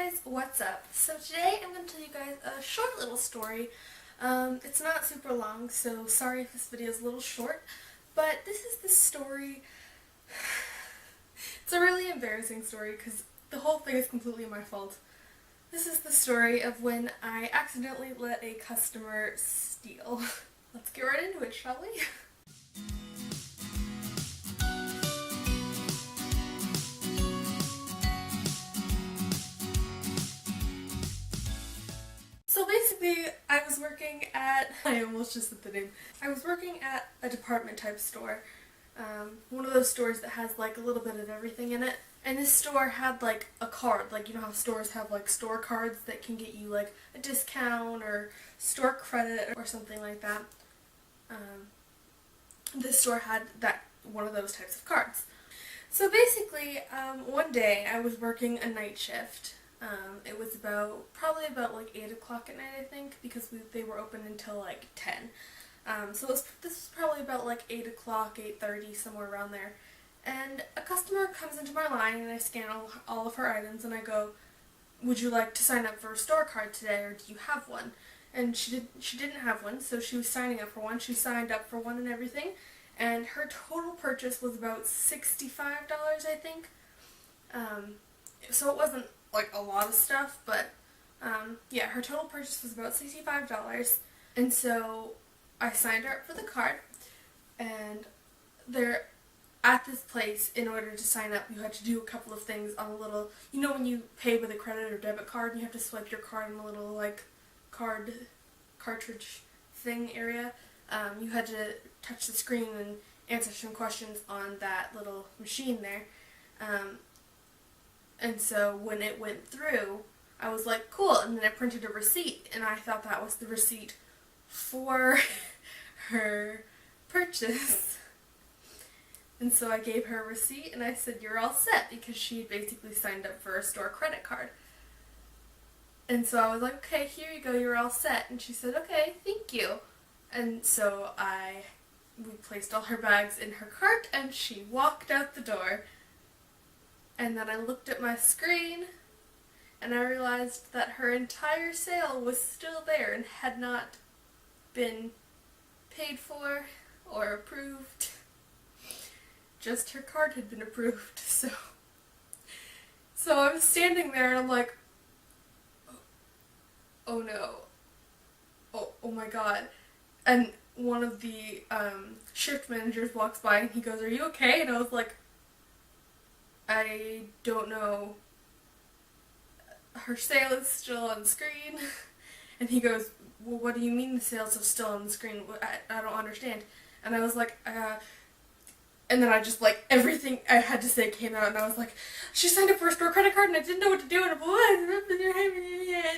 guys, what's up? So today I'm going to tell you guys a short little story. It's not super long, so sorry if this video is a little short, but this is the story. It's a really embarrassing story because the whole thing is completely my fault. This is the story of when I accidentally let a customer steal. Let's get right into it, shall we? So basically, I was working at, I almost just said the name, I was working at a department type store, one of those stores that has like a little bit of everything in it, and this store had like a card, like you know how stores have like store cards that can get you like a discount or store credit or something like that. This store had one of those types of cards. So basically, one day I was working a night shift. It was probably about like 8 o'clock at night, I think, because they were open until like 10. So this was probably about like 8 o'clock, 8:30, somewhere around there. And a customer comes into my line and I scan all of her items and I go, "Would you like to sign up for a store card today, or do you have one?" And she didn't have one, so she was signing up for one. She signed up for one and everything, and her total purchase was about $65, I think. So it wasn't like a lot of stuff, but yeah, her total purchase was about $65, and so I signed her up for the card, and they're at this place. In order to sign up, you had to do a couple of things on a little, you know when you pay with a credit or debit card and you have to swipe your card in a little like cartridge thing area. You had to touch the screen and answer some questions on that little machine there. And so when it went through, I was like, cool, and then I printed a receipt, and I thought that was the receipt for her purchase. And so I gave her a receipt, and I said, "You're all set," because she had basically signed up for a store credit card. And so I was like, "Okay, here you go, you're all set." And she said, "Okay, thank you." And so we placed all her bags in her cart, and she walked out the door. And then I looked at my screen, and I realized that her entire sale was still there and had not been paid for or approved. Just her card had been approved. So I was standing there and I'm like, oh no, oh my god. And one of the shift managers walks by and he goes, "Are you okay?" And I was like, "I don't know. Her sale is still on the screen." And he goes, "Well, what do you mean the sales are still on the screen? I don't understand." And I was like, and then I just like, everything I had to say came out, and I was like, "She signed up for a store credit card and I didn't know what to do." And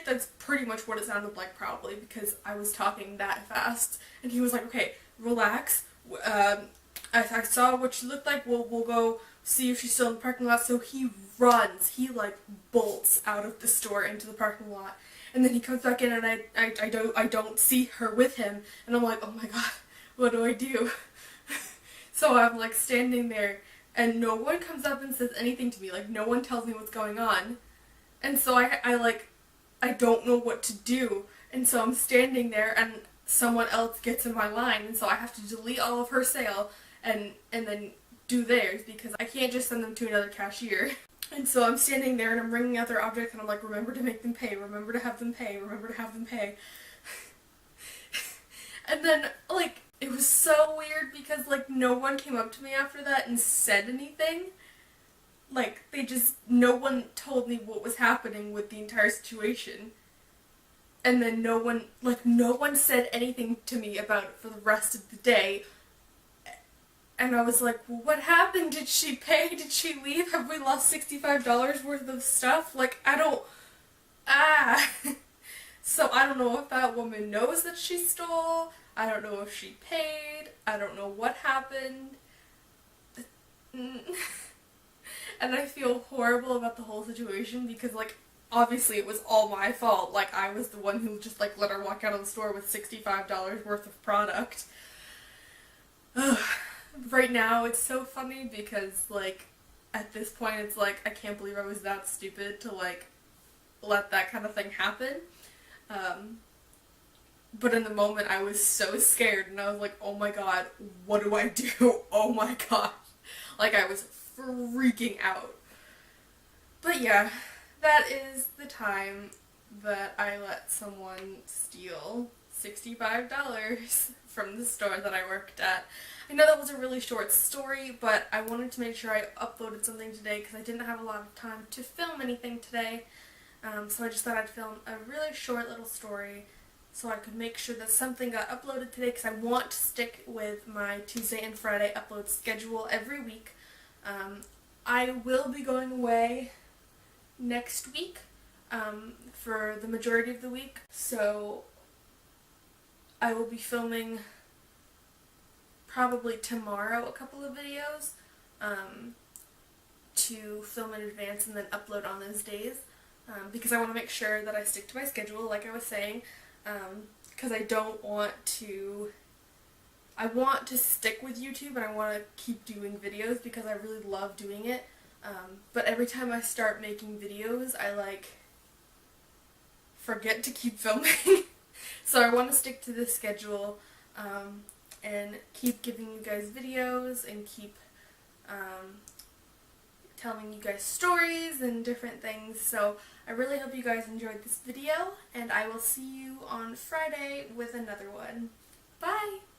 that's pretty much what it sounded like, probably, because I was talking that fast. And he was like, "Okay, relax. I saw what she looked like. We'll go see if she's still in the parking lot." So he runs. He like bolts out of the store into the parking lot, and then he comes back in, and I don't see her with him, and I'm like, "Oh my god, what do I do?" So I'm like standing there, and no one comes up and says anything to me. Like, no one tells me what's going on, and so I don't know what to do. And so I'm standing there, and someone else gets in my line, and so I have to delete all of her sale and then do theirs, because I can't just send them to another cashier. And so I'm standing there and I'm bringing out their objects, and I'm like, "Remember to make them pay, remember to have them pay, remember to have them pay." And then like, it was so weird because like no one came up to me after that and said anything. Like, no one told me what was happening with the entire situation. And then no one said anything to me about it for the rest of the day. And I was like, "Well, what happened? Did she pay? Did she leave? Have we lost $65 worth of stuff?" Like, So I don't know if that woman knows that she stole. I don't know if she paid. I don't know what happened. And I feel horrible about the whole situation because, like, obviously it was all my fault. Like, I was the one who just, like, let her walk out of the store with $65 worth of product. Right now it's so funny because, like, at this point it's like, I can't believe I was that stupid to, like, let that kind of thing happen. But in the moment I was so scared and I was like, oh my god, what do I do? Oh my gosh. Like I was freaking out. But yeah, that is the time that I let someone steal $65 from the store that I worked at. I know that was a really short story, but I wanted to make sure I uploaded something today because I didn't have a lot of time to film anything today. So I just thought I'd film a really short little story so I could make sure that something got uploaded today because I want to stick with my Tuesday and Friday upload schedule every week. I will be going away next week for the majority of the week, so I will be filming probably tomorrow a couple of videos to film in advance and then upload on those days because I want to make sure that I stick to my schedule like I was saying, because I don't want to, I want to stick with YouTube and I want to keep doing videos because I really love doing it, but every time I start making videos I like forget to keep filming. So I want to stick to this schedule and keep giving you guys videos and keep telling you guys stories and different things. So I really hope you guys enjoyed this video, and I will see you on Friday with another one. Bye!